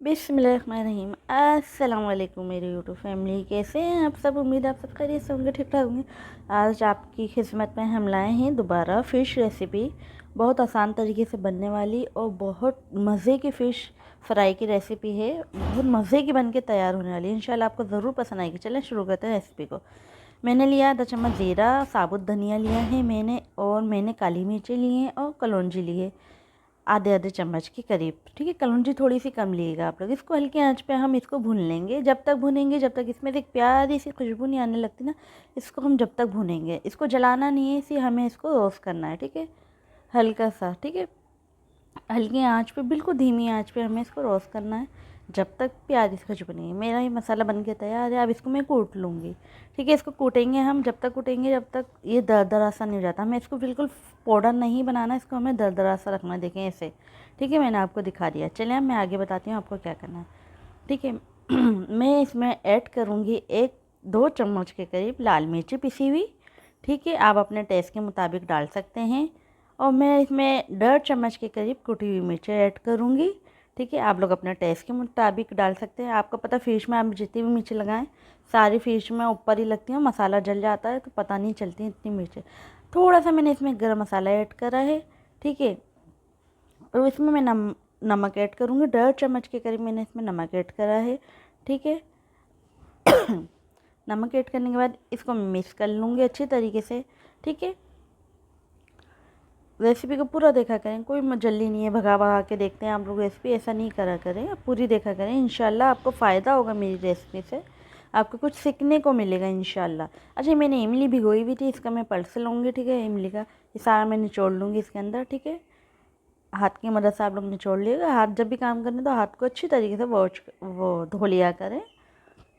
बिस्मिल्लाहिर्रहमानिर्रहीम। अस्सलाम वालेकुम मेरी यूट्यूब फैमिली, कैसे हैं आप सब। उम्मीद आप सब खैरियत से होंगे, ठीक ठाक होंगे। आज आपकी खिदमत में हम लाए हैं दोबारा फ़िश रेसिपी। बहुत आसान तरीके से बनने वाली और बहुत मज़े की फ़िश फ्राई की रेसिपी है। बहुत मज़े की बन के तैयार होने वाली है। इंशाल्लाह आपको ज़रूर पसंद आएगी। चलें शुरू करते हैं रेसिपी को। मैंने लिया आधा चम्मच ज़ीरा, साबुत धनिया लिया है मैंने काली मिर्चें ली हैं और कलौंजी ली है आधे आधे चम्मच के करीब। ठीक है, कलौंजी थोड़ी सी कम लीजिएगा आप लोग। इसको हल्की आंच पे हम इसको भून लेंगे। जब तक भूनेंगे, जब तक इसमें से एक प्यारी सी खुशबू नहीं आने लगती ना, इसको हम जब तक भूनेंगे। इसको जलाना नहीं है, इसी हमें इसको रोस्ट करना है। ठीक है, हल्का सा। ठीक है, हल्की आंच पे, बिल्कुल धीमी आंच पे हमें इसको रोस्ट करना है जब तक प्यारी सी खुशबू नहीं है। मेरा ये मसाला बन के तैयार है। अब इसको मैं कूट लूँगी। ठीक है, इसको कूटेंगे हम जब तक कूटेंगे जब तक ये दरदरा सा नहीं हो जाता। हमें इसको बिल्कुल पाउडर नहीं बनाना, इसको हमें दरदरा सा रखना है। देखें ऐसे। ठीक है, मैंने आपको दिखा दिया। चलिए अब मैं आगे बताती हूँ आपको क्या करना है। ठीक है, मैं इसमें ऐड करूँगी 1-2 चम्मच के करीब लाल मिर्ची पिसी हुई। ठीक है, आप अपने टेस्ट के मुताबिक डाल सकते हैं। और मैं इसमें 1.5 चम्मच के करीब कुटी हुई मिर्चें ऐड करूँगी। ठीक है, आप लोग अपने टेस्ट के मुताबिक डाल सकते हैं। आपको पता फ़िश में आप जितनी भी मिर्ची लगाएं, सारी फ़िश में ऊपर ही लगती हैं, मसाला जल जाता है तो पता नहीं चलती इतनी मिर्चें। थोड़ा सा मैंने इसमें गरम मसाला ऐड करा है। ठीक है, और इसमें मैं नमक ऐड करूँगी। 1.5 चम्मच के करीब मैंने इसमें नमक ऐड करा है। ठीक है, नमक ऐड करने के बाद इसको मिक्स कर लूँगी अच्छी तरीके से। ठीक है, रेसिपी को पूरा देखा करें, कोई जल्दी नहीं है भगा भगा के देखते हैं आप लोग रेसिपी, ऐसा नहीं करा करें। आप पूरी देखा करें, इंशाल्लाह आपको फ़ायदा होगा मेरी रेसिपी से, आपको कुछ सीखने को मिलेगा इंशाल्लाह। अच्छा, मैंने इमली भिगोई हुई थी, इसका मैं पल्स लूँगी। ठीक है, इमली का ये सारा मैं निचोड़ लूँगी इसके अंदर। ठीक है, हाथ की मदद से आप लोग निचोड़ लिएगा। हाथ जब भी काम करने तो हाथ को अच्छी तरीके से वो धो लिया करें।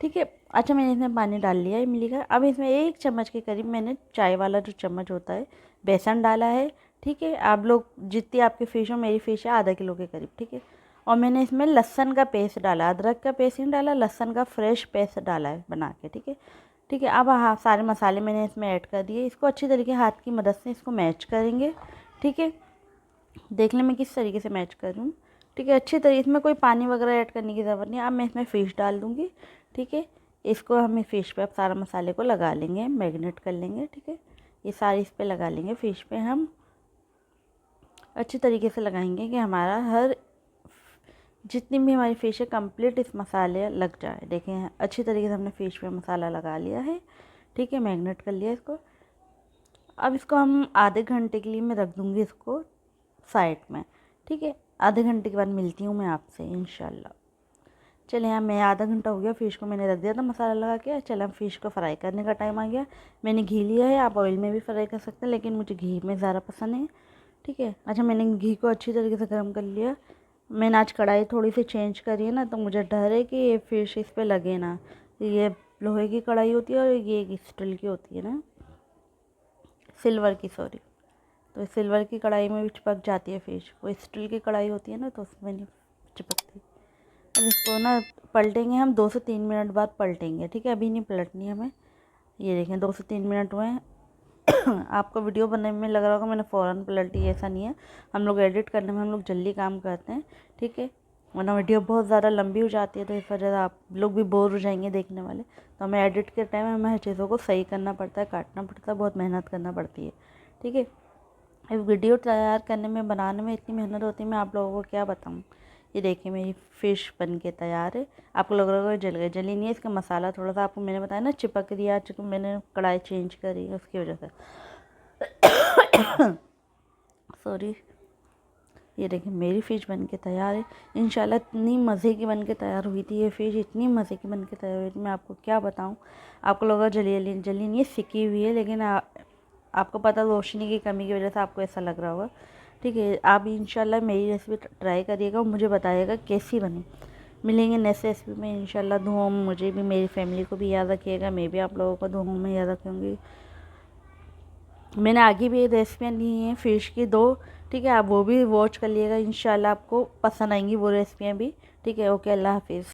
ठीक है, अच्छा मैंने इसमें पानी डाल लिया है इमली का। अब इसमें 1 चम्मच के करीब मैंने चाय वाला जो चम्मच होता है बेसन डाला है। ठीक है, आप लोग जितनी आपकी फ़िश हो, मेरी फ़िश है आधा किलो के करीब। ठीक है, और मैंने इसमें लहसन का पेस्ट डाला, अदरक का पेस्ट नहीं डाला, लहसन का फ्रेश पेस्ट डाला है बना के। ठीक है, ठीक है, अब हाँ सारे मसाले मैंने इसमें ऐड कर दिए। इसको अच्छी तरीके हाथ की मदद से इसको मैच करेंगे। ठीक है, देख लें मैं किस तरीके से मैच कर रही हूँ। ठीक है, अच्छी तरीके, इसमें कोई पानी वगैरह ऐड करने की ज़रूरत नहीं है। अब मैं इसमें फ़िश डाल दूँगी। ठीक है, इसको हमें फ़िश पे अब सारा मसाले को लगा लेंगे, मैरिनेट कर लेंगे। ठीक है, ये सारी इस पे लगा लेंगे। फ़िश पे हम अच्छी तरीके से लगाएंगे कि हमारा हर जितनी भी हमारी फ़िश है कंप्लीट इस मसाले लग जाए। देखें अच्छी तरीके से हमने फ़िश पे मसाला लगा लिया है। ठीक है, मैरिनेट कर लिया इसको। अब इसको हम आधे घंटे के लिए मैं रख दूँगी इसको साइड में। ठीक है, आधे घंटे के बाद मिलती हूँ मैं आपसे इंशाल्लाह। चलिए यहाँ मैं आधा घंटा हो गया, फ़िश को मैंने रख दिया था मसाला लगा के। चलो हम फ़िश को फ्राई करने का टाइम आ गया। मैंने घी लिया है, आप ऑयल में भी फ्राई कर सकते हैं, लेकिन मुझे घी में ज़्यादा पसंद है। ठीक है, अच्छा मैंने घी को अच्छी तरीके से गर्म कर लिया। मैंने आज कढ़ाई थोड़ी सी चेंज करी है ना, तो मुझे डर है कि ये फ़िश इस पर लगे ना। ये लोहे की कढ़ाई होती है और ये स्टील की होती है ना, सिल्वर की, सॉरी। तो सिल्वर की कढ़ाई में भी चिपक जाती है फ़िश। वो स्टील की कढ़ाई होती है ना, तो उसमें नहीं चिपकती। अब इसको ना पलटेंगे हम 2 से 3 मिनट बाद पलटेंगे। ठीक है, अभी नहीं पलटनी हमें। ये देखें 2 से 3 मिनट हुए हैं। आपको वीडियो बनने में लग रहा होगा मैंने फ़ौरन पलटी, ऐसा नहीं है। हम लोग एडिट करने में हम लोग जल्दी काम करते हैं। ठीक है, वरना वीडियो बहुत ज़्यादा लंबी हो जाती है, तो इस वजह से आप लोग भी बोर हो जाएंगे देखने वाले। तो हमें एडिट के टाइम हमें हर चीज़ों को सही करना पड़ता है, काटना पड़ता है, बहुत मेहनत करना पड़ती है। ठीक है, इस वीडियो तैयार करने में, बनाने में इतनी मेहनत होती है, मैं आप लोगों को क्या बताऊँ। ये देखिए मेरी फ़िश बन के तैयार है। आपको लग रहा होगा जल गई, जली नहीं है। इसका मसाला थोड़ा सा आपको मैंने बताया ना चिपक दिया, चूँकि मैंने कढ़ाई चेंज करी है उसकी वजह से। सॉरी। ये देखिए मेरी फ़िश बन के तैयार है इंशाल्लाह। इतनी मज़े की बन के तैयार हुई थी ये फ़िश, इतनी मज़े की बन के तैयार हुई थी, मैं आपको क्या बताऊँ। आपको लगा जली जली नहीं है, सिकी हुई है, लेकिन आपको पता रोशनी की कमी की वजह से आपको ऐसा लग रहा होगा। ठीक है, आप इंशाल्लाह मेरी रेसिपी ट्राई करिएगा और मुझे बताइएगा कैसी बनी। मिलेंगे नेक्स्ट रेसिपी में इंशाल्लाह। दुआओं में मुझे भी, मेरी फैमिली को भी याद रखिएगा, मैं भी आप लोगों को दुआओं में याद रखूँगी। मैंने आगे भी रेसिपियाँ दी हैं फ़िश की 2। ठीक है, आप वो भी वॉच कर लिएगा, इंशाल्लाह आपको पसंद आएंगी वो रेसिपियाँ भी। ठीक है, ओके, अल्लाह हाफिज़।